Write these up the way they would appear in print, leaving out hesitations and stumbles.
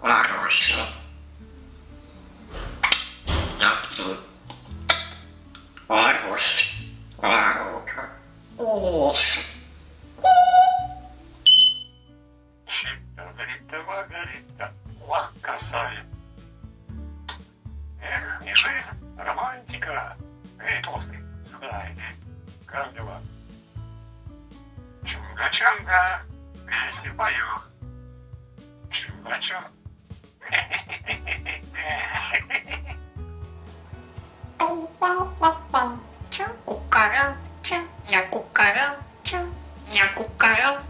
Маруся. Доктор. Марусь. Марука. Ус. Маргарита, Маргарита, ох, красавица. Эх, не жизнь, романтика. Эй, толстый, сюда иди. Как дела? Чунга-чунга, песню пою. Чунга-чунга. Кукара, я кукара, я кукара.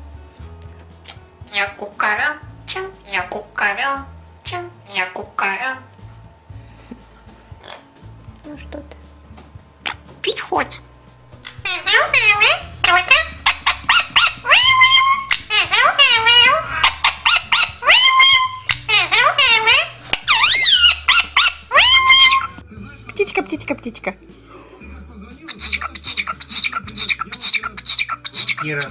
Я кукара, я кукара, я кукара. Ну что ты? Пить хочешь? Птичка, птичка, птичка. Ира.